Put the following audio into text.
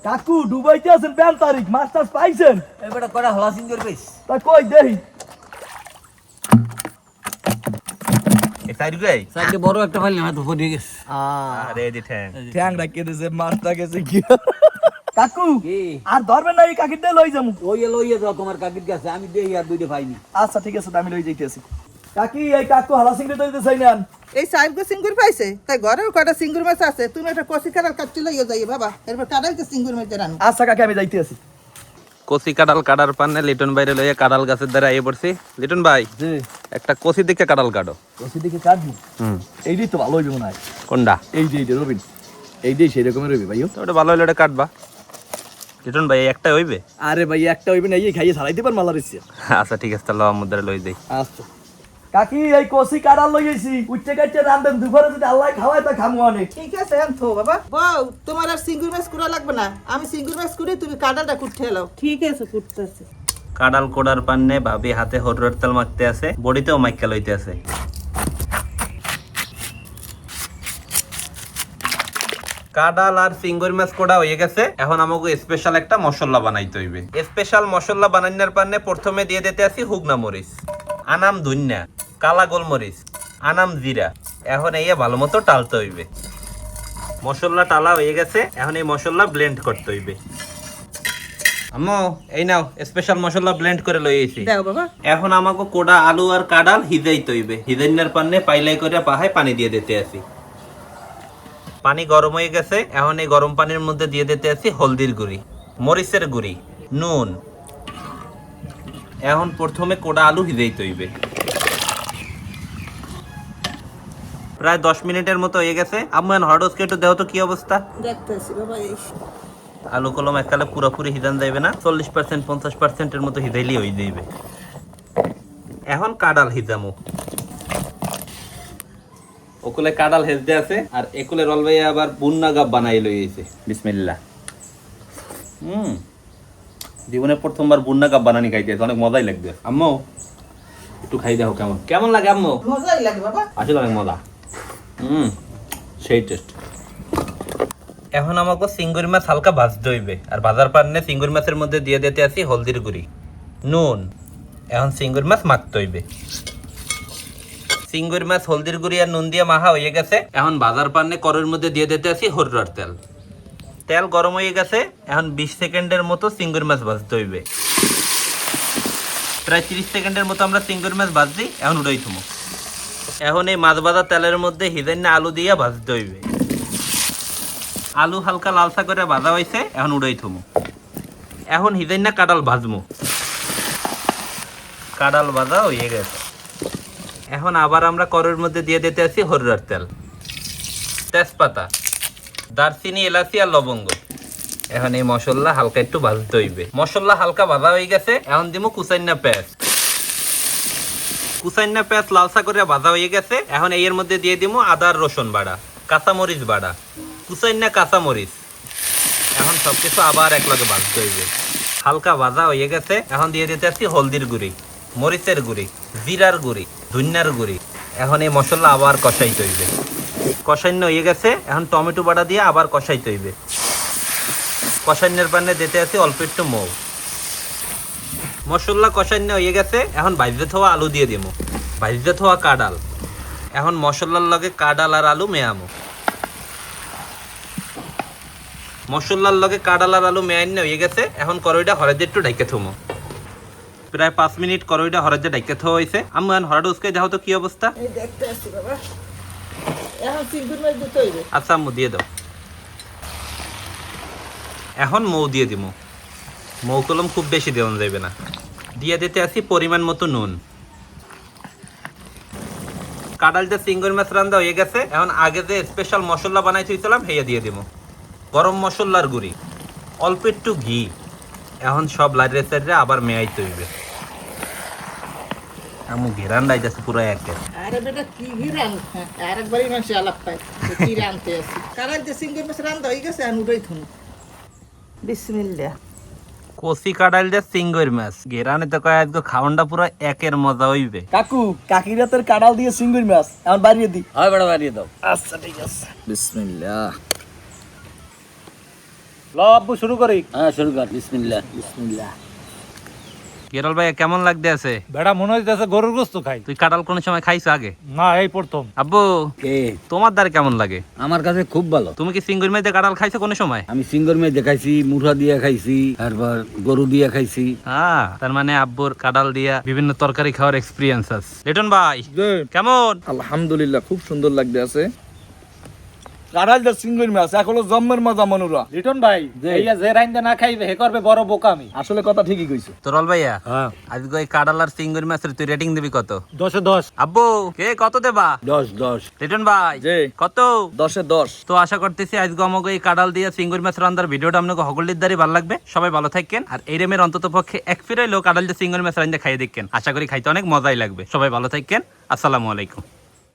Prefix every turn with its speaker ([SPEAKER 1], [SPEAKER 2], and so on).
[SPEAKER 1] কাকু দুবাইতে আছেন 5 তারিখ মাস্টার্স পাইছেন
[SPEAKER 2] এবারে কটা হলাসিং করবিস
[SPEAKER 1] তা কই দেই
[SPEAKER 3] এ সাইড গাই
[SPEAKER 2] সাইডে বড় একটা ফাইল না তো পড়ে গেছে
[SPEAKER 3] আরে দি ঠ্যাং
[SPEAKER 1] ঠ্যাং রাখিয়ে দিছে মারতা গেছে কি কাকু
[SPEAKER 2] কি
[SPEAKER 1] আর ধরবেন না এই কাকির দিয়ে লই যামু
[SPEAKER 2] লইয়ে যাও তোমার কাকির কাছে আমি দেই আর দুইটা পাইনি
[SPEAKER 1] আচ্ছা ঠিক আছে আমি লই যাইতেছি কাকি এই কাকু হালাসিং রে দিতে চাই না
[SPEAKER 4] এই সাইডকে সিঙ্গুর পাইছে তাই ঘরেও কটা সিঙ্গুর মাছ আছে তুমি একটা কষি কাটাল কাটতে লইয়া যাই বাবা এরপর কাটালকে সিঙ্গুর মাছ রান
[SPEAKER 1] আচ্ছা কাকি আমি যাইতেছি
[SPEAKER 3] কচি কাঁঠাল কাটার পান্নে লিটন বাইরে লইয়া কাঁঠাল গাছের দ্বারা আইয়ে পড়ছি লিটন ভাই
[SPEAKER 1] জি
[SPEAKER 3] একটা কচি দিকে কাঁঠাল কাটো
[SPEAKER 1] ওসি দিকে কাটবো
[SPEAKER 3] হুম
[SPEAKER 1] এইটাই তো ভালো হইবে মনে হয়
[SPEAKER 3] কোনটা
[SPEAKER 1] এইটাই রবিন এইটাই সেই রকমের হইবে ভাইও
[SPEAKER 3] তো ওটা ভালো হইলে ওটা কাটবা লিটন ভাই একটা হইবে
[SPEAKER 1] আরে ভাই একটা হইবে না এই খাইয়ে ছাড়াইতে পার মালা রিসি
[SPEAKER 3] আচ্ছা ঠিক আছে তাহলে আমার দ্বারা লই দেই
[SPEAKER 1] আচ্ছা কাকি এই কষি কাটাল লই আইছি উচ্চে কাটতে রান্ধেন দুপুরে যদি আল্লাহ খাওয়ায় তা খামু অনেক
[SPEAKER 4] ঠিক আছে এখন থো বাবা বউ তোমার আর সিঙ্গুর মাছ করা লাগবে না আমি সিঙ্গুর মাছ করে তুমি কাটালটা কুটতে এলাও ঠিক আছে কুটতেছে
[SPEAKER 3] কাঁঠাল কোড়ার পান্নে ভাবি হাতে হরুর তেল মাখতে আছে বডিতেও মাইকা লইতে আছে কাঁঠাল আর চিংড়ি মাছ কোড়া হয়ে গেছে এখন আমাকে স্পেশাল একটা মশলা বানাইতে হইবে স্পেশাল মশলা বানানোর পান্নে প্রথমে দিয়ে দিতে আছি হুগনা মরিচ আনাম ধুন্না কালা গোলমরিচ আনাম জিরা এখন এই ভালো মতো টালতে হইবে মশলা টালা হয়ে গেছে এখন এই মশলা ব্লেন্ড করতে হইবে আম্মু এই নাও স্পেশাল মশলা ব্লেন্ড করে লই আইছি
[SPEAKER 4] দাও বাবা
[SPEAKER 3] এখন আমাকে কোডা আলু আর কাঁঠাল হিজাইতে হইবে হিজাইনার পান্নে পাইলাই করে পাহায় পানি দিয়ে দিতে আছি পানি গরম হয়ে গেছে এখন এই গরম পানির মধ্যে দিয়ে দিতে আছি হলদির গুঁড়ি মরিচের গুঁড়ি নুন এখন প্রথমে কোডা আলু হিজাইতে হইবে প্রায় 10 মিনিটের মতো হয়ে গেছে আম্মু এখন হটস্কে একটু দেও তো কি অবস্থা
[SPEAKER 4] দেখতেছি বাবা এই
[SPEAKER 3] আলু কলম এককালে পুরোপুরি হিদান যাইবে না 40% 50% এর মতো হিদাইলি হয়ে যাইবে এখন কাঁঠাল হিজামু ওকুলে কাঁঠাল হেজতে আছে আর একুলে রলবাই আবার বুন্না গাব বানাই লইছে বিসমিল্লাহ জীবনে প্রথমবার বুন্না গাব বানানি খাইতে অনেক মজাই লাগবে আম্মু একটু খাই দেখো কেমন কেমন লাগে আম্মু
[SPEAKER 4] মজাই লাগে বাবা
[SPEAKER 3] আসলে অনেক মজা সেই টেস্ট এখন আমাকে চিংড়ি মাছ হালকা ভাজতে হইবে আর ভাজার পান্নে চিংড়ি মাছের মধ্যে দিয়ে দিতে আছি হলদির গুঁড়ি নুন এখন চিংড়ি মাছ মাখতে হইবে চিংড়ি মাছ হলদির গুঁড়ি আর নুন দিয়ে মাখা হয়ে গেছে এখন ভাজার পান্নে কড়াইয়ের মধ্যে দিয়ে দিতে আছি হরুর তেল তেল গরম হয়ে গেছে এখন 20 সেকেন্ডের মতো চিংড়ি মাছ ভাজতে হইবে প্রায় 30 সেকেন্ডের মতো আমরা চিংড়ি মাছ ভাজছি এখন উড়াই থুমো এখন এই মাছ ভাজা তেলের মধ্যে হিজাইনা আলু দিয়ে ভাজতে হইবে আলু হালকা লালসা করে ভাজা হয়েছে এখন উড়াই থমু এখন হিজাইনা কাঁঠাল ভাজমু কাঁঠাল ভাজা হয়ে গেছে এখন আবার আমরা কড়াইয়ের মধ্যে দিয়ে দিতে আছি হরুর তেল তেজপাতা দারচিনি এলাচি আর লবঙ্গ এখন এই মশলা হালকা একটু ভাজতে হইবে মশলা হালকা ভাজা হয়ে গেছে এখন দিমু কুচাইনা পেঁয়াজ কুচাইনা পেঁয়াজ লালসা করে ভাজা হয়ে গেছে এখন এর মধ্যে দিয়ে দিমু আদা আর রসুন বাড়া কাঁচামরিচ বাড়া কুচাইনা কাঁচামরিচ এখন সবকিছু আবার একলগে ভাজতে হইবে হালকা ভাজা হয়ে গেছে এখন দিয়ে দিতে আসছি হলদির গুঁড়ি মরিচের গুঁড়ি জিরার গুঁড়ি ধনিয়ার গুঁড়ি এখন এই মশলা আবার কষাইতে হইবে কষাইন্য হয়ে গেছে এখন টমেটো বাটা দিয়ে আবার কষাইতে হইবে কষাইনের পান্নে দিতে আসি অল্প একটু মৌ মশলা কষাইন্য হয়ে গেছে এখন ভাজতে থোয়া আলু দিয়ে দিমু ভাজতে থোয়া কাঁঠাল এখন মশলার লগে কাঁঠাল আর আলু মেয়ামু মশলার লগে কাঁঠাল আর আলু মেয়াইন হয়ে গেছে এখন কড়াইটা হরেজে একটু ঢাইকে থমো প্রায় 5 মিনিট কড়াইটা হরেজে ঢাইকে থোয়া হয়েছে আমি এখন হরাটা উসকে যাও তো কি অবস্থা
[SPEAKER 4] এই দেখতেছি বাবা এখন সিঙ্গুর মাছ দিতে হইবে
[SPEAKER 3] আচ্ছা আম্মু দিয়ে দাও এখন মৌ দিয়ে দিমু মৌ কলম খুব বেশি দেওয়া যাবে না দিয়ে দিতে আসি পরিমাণ মতো নুন কাঁঠালটা চিংড়ি মাছ রান্না হয়ে গেছে এখন আগে যে স্পেশাল মশলা বানাই থইছিলাম হেয়া দিয়ে দিব গরম মশলার গুঁড়ি অল্প একটু ঘি এখন সব লাইরে সাইডে আবার মেয়াইতে হইবে আমু ঘেরান যাচ্ছে পুরো একে
[SPEAKER 4] আরে বেটা কি ঘিরান আরেকবারই মানুষ আলাপ পায় কি রানতে আছে কারাল যে সিঙ্গুর মাছ রান্না হয়ে গেছে এখন উঠাই থুন বিসমিল্লাহ
[SPEAKER 3] কচি কাঁঠাল দিয়ে চিংড়ি মাছ ঘেরানে তো কয় আজকে খাওয়ানটা পুরো একের মজা হইবে
[SPEAKER 1] কাকু কাকির হাতের কাটাল দিয়ে চিংড়ি মাছ এখন বাড়িয়ে দি
[SPEAKER 2] হয় বড় বাড়িয়ে দাও
[SPEAKER 1] আচ্ছা ঠিক আছে বিসমিল্লাহ
[SPEAKER 5] ল আব্বু শুরু করি।
[SPEAKER 2] হ্যাঁ শুরু কর, বিসমিল্লাহ বিসমিল্লাহ।
[SPEAKER 3] গেরল ভাইয়া কেমন লাগতে আছে?
[SPEAKER 5] বেড়া মনে হইতেছে গরুর গোস্ত খাই।
[SPEAKER 3] তুই কাঁঠাল কোনো সময় খাইছো আগে?
[SPEAKER 5] না, এই প্রথম।
[SPEAKER 3] আব্বু
[SPEAKER 2] কে?
[SPEAKER 3] তোমার দ্বারা কেমন লাগে?
[SPEAKER 2] আমার কাছে খুব ভালো।
[SPEAKER 3] তুমি কি সিঙ্গুর মেয়েতে কাঁঠাল খাইছো কোনো সময়?
[SPEAKER 2] আমি সিঙ্গর মেয়ে দেখাইছি, মুঠা দিয়া খাইছি, তারপর গরু দিয়া খাইছি।
[SPEAKER 3] হ্যাঁ, তার মানে আব্বুর কাঁঠাল দিয়া বিভিন্ন তরকারি খাওয়ার এক্সপিরিয়েন্স আছে। লিটন ভাই কেমন?
[SPEAKER 1] আলহামদুলিল্লাহ, খুব সুন্দর লাগতে আছে। কাঁঠাল দা সিঙ্গুর মাছ এখনো জম্মের মজা মনুরা।
[SPEAKER 5] লিটন ভাই, এইয়া যে রাইন্দা না খাইবে হে করবে বড় বোকামি।
[SPEAKER 1] আসলে কথা ঠিকই কইছো।
[SPEAKER 3] তোরল ভাইয়া
[SPEAKER 5] হ্যাঁ,
[SPEAKER 3] আজকে ওই কাঁঠাল আর সিঙ্গুর মাছের তুই রেটিং দিবি কত?
[SPEAKER 5] 10 এ 10।
[SPEAKER 3] আব্বু কে কত দেবা?
[SPEAKER 2] 10
[SPEAKER 3] লিটন ভাই
[SPEAKER 1] জি।
[SPEAKER 3] কত?
[SPEAKER 1] 10-এ 10।
[SPEAKER 3] তো আশা করতেছি আজকে আমাকে এই কাঁঠাল দিয়ে সিঙ্গুর মাছ রান্নার ভিডিওটা আপনাকে হগলির দ্বারি ভালো লাগবে। সবাই ভালো থাকেন, আর এই রেমের অন্তত পক্ষে এক ফিরে লোক কাঁঠাল দিয়ে সিঙ্গুর মাছ রান্না খাইয়ে দেখেন। আশা করি খাইতে অনেক মজাই লাগবে। সবাই ভালো থাকেন, আসসালামু আলাইকুম।